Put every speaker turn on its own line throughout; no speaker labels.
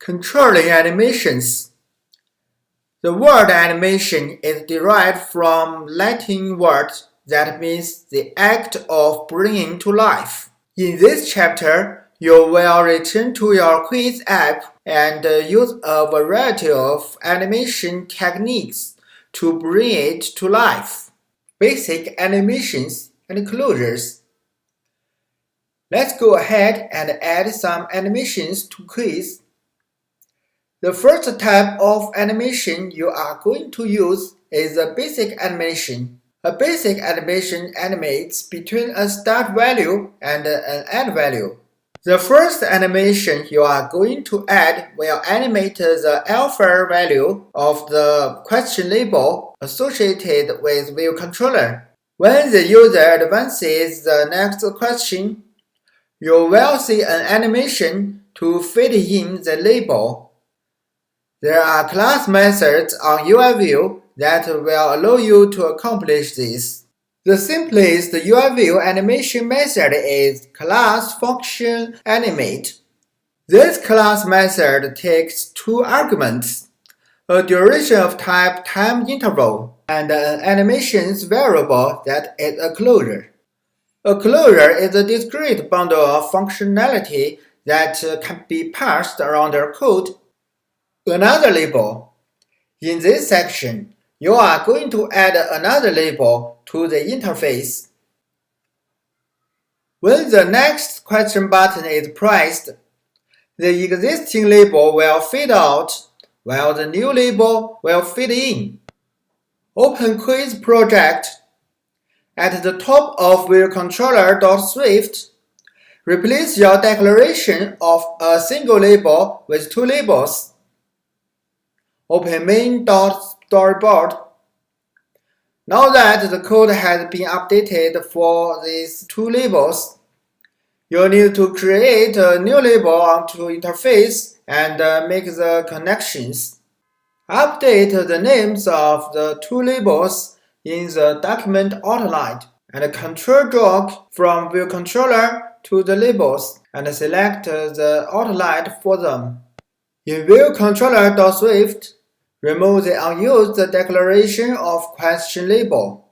Controlling animations. The word animation is derived from Latin word that means the act of bringing to life. In this chapter, you will return to your quiz app and use a variety of animation techniques to bring it to life. Basic animations and closures. Let's go ahead and add some animations to quiz. The first type of animation you are going to use is a basic animation. A basic animation animates between a start value and an end value. The first animation you are going to add will animate the alpha value of the question label associated with view controller. When the user advances the next question, you will see an animation to fit in the label. There are class methods on UI view that will allow you to accomplish this. The simplest UI view animation method is class function animate. This class method takes two arguments, a duration of type time interval, and an animations variable that is a closure. A closure is a discrete bundle of functionality that can be passed around the code. Another label. In this section, you are going to add another label to the interface. When the next question button is pressed, the existing label will fade out, while the new label will fade in. Open Quiz Project. At the top of viewcontroller.swift, replace your declaration of a single label with two labels. Open main.storyboard. Now that the code has been updated for these two labels, you need to create a new label onto interface and make the connections. Update the names of the two labels in the document outline and Ctrl-drag from view controller to the labels and select the outline for them. In viewcontroller.swift, remove the unused declaration of question label.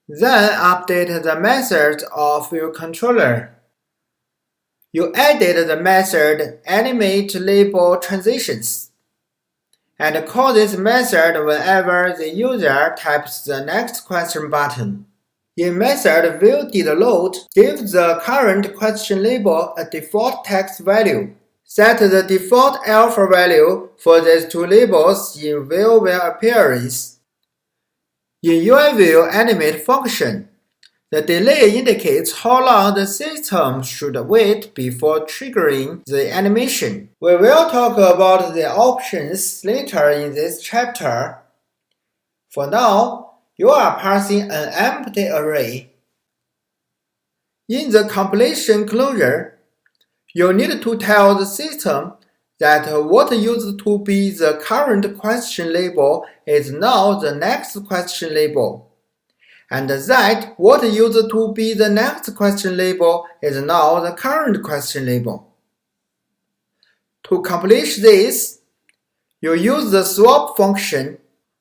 Then update the method of viewcontroller. You added the method animateLabelTransitions and call this method whenever the user types the next question button. In method viewDidLoad, give the current question label a default text value. Set the default alpha value for these two labels in viewAppearance. In UI view animate function, the delay indicates how long the system should wait before triggering the animation. We will talk about the options later in this chapter. For now, you are parsing an empty array. In the completion closure, you need to tell the system that what used to be the current question label is now the next question label, and that what used to be the next question label is now the current question label. To accomplish this, you use the swap function,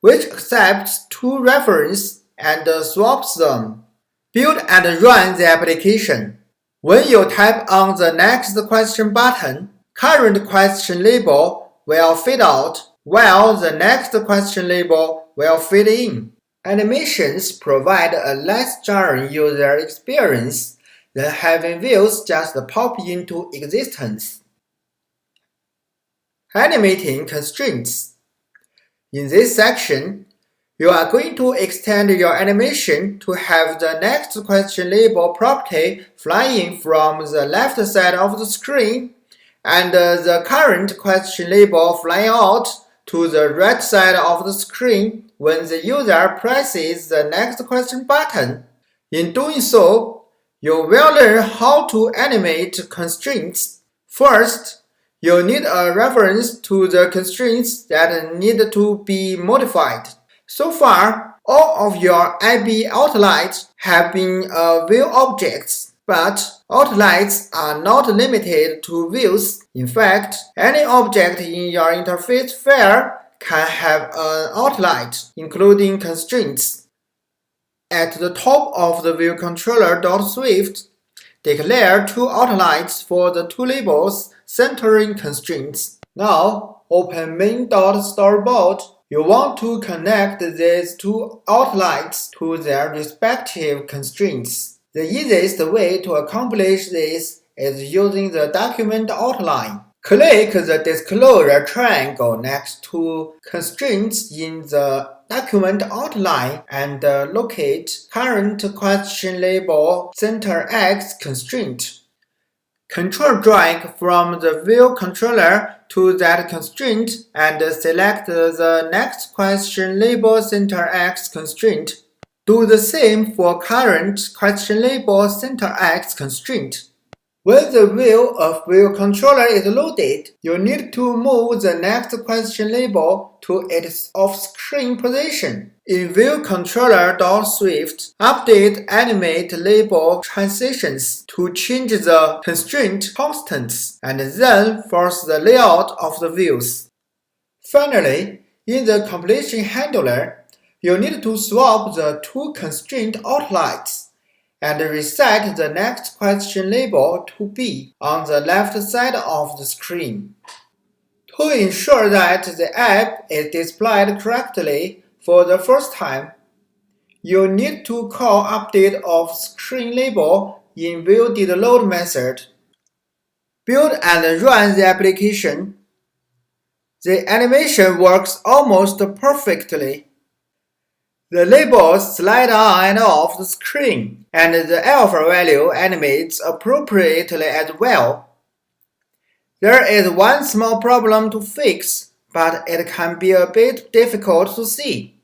which accepts two references and swaps them. Build and run the application. When you type on the next question button, current question label will fade out, while the next question label will fade in. Animations provide a less jarring user experience than having views just pop into existence. Animating constraints. In this section, you are going to extend your animation to have the next question label property flying from the left side of the screen and the current question label flying out to the right side of the screen when the user presses the next question button. In doing so, you will learn how to animate constraints. First, you need a reference to the constraints that need to be modified. So far, all of your IB outlines have been view objects, But outlets are not limited to views. In fact, any object in your interface sphere can have an outlet, including constraints. At the top of the viewController.swift, declare two outlets for the two labels centering constraints. Now, open main.storyboard. You want to connect these two outlets to their respective constraints. The easiest way to accomplish this is using the document outline. Click the disclosure triangle next to constraints in the document outline and locate current question label center X constraint. Control-drag from the view controller to that constraint and select the next question label center X constraint. Do the same for current question label center X constraint. When the view of viewController is loaded, you need to move the next question label to its off-screen position. In viewController.swift, update animate label transitions to change the constraint constants and then force the layout of the views. Finally, in the completion handler, you need to swap the two constraint outlets and reset the next question label to B on the left side of the screen. To ensure that the app is displayed correctly for the first time, you need to call update of screen label in viewDidLoad method. Build and run the application. The animation works almost perfectly. The labels slide on and off the screen, and the alpha value animates appropriately as well. There is one small problem to fix, but it can be a bit difficult to see.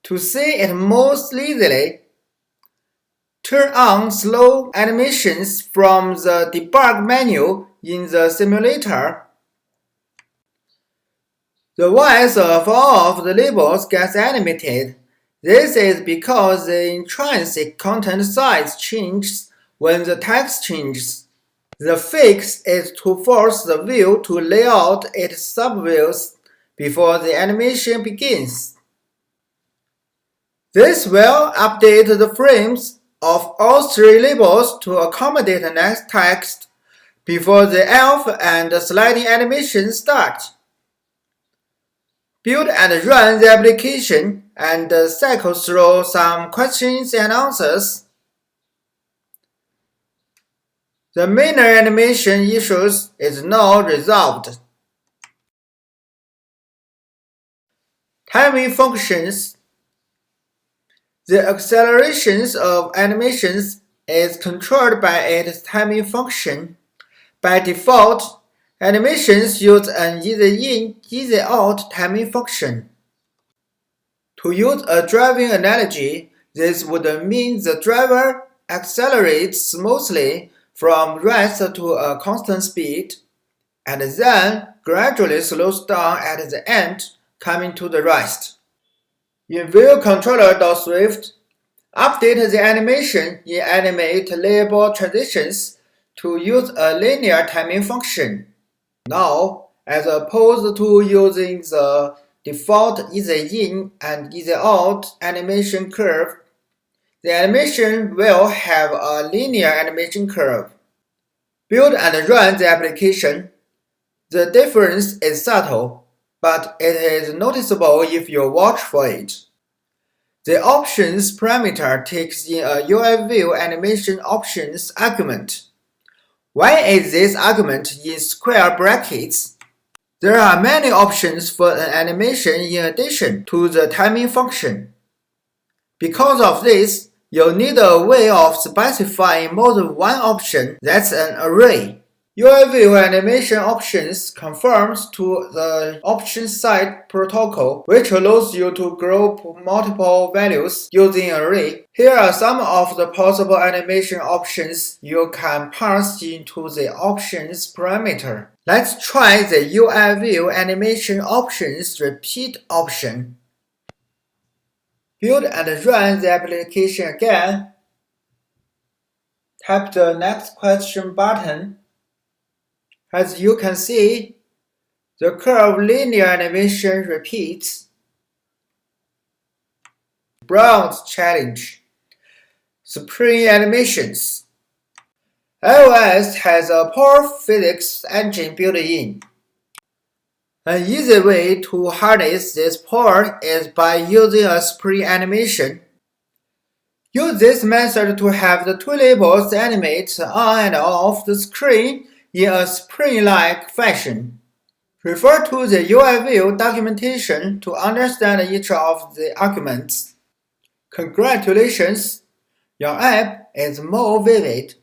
To see it more easily, turn on slow animations from the debug menu in the simulator. The voice of all of the labels gets animated. This is because the intrinsic content size changes when the text changes. The fix is to force the view to lay out its subviews before the animation begins. This will update the frames of all three labels to accommodate the next text before the alpha and sliding animation start. Build and run the application and cycle through some questions and answers. The minor animation issues is now resolved. Timing functions. The accelerations of animations is controlled by its timing function. By default, animations use an easy-in, easy-out timing function. To use a driving analogy, this would mean the driver accelerates smoothly from rest to a constant speed, and then gradually slows down at the end, coming to the rest. In viewController.swift, update the animation in animate label transitions to use a linear timing function. Now, as opposed to using the default easy-in and easy-out animation curve, the animation will have a linear animation curve. Build and run the application. The difference is subtle, but it is noticeable if you watch for it. The options parameter takes in a UI view animation options argument. Why is this argument in square brackets? There are many options for an animation in addition to the timing function. Because of this, you'll need a way of specifying more than one option that's an array. UI view animation options conforms to the option side protocol, which allows you to group multiple values using an array. Here are some of the possible animation options you can pass into the options parameter. Let's try the UI view animation options repeat option. Build and run the application again. Tap the next question button. As you can see, the curve linear animation repeats. Brown's challenge. Spring animations. iOS has a powerful physics engine built in. An easy way to harness this power is by using a spring animation. Use this method to have the two labels animate on and off the screen in a spring-like fashion. Refer to the UI view documentation to understand each of the arguments. Congratulations! Your app is more vivid.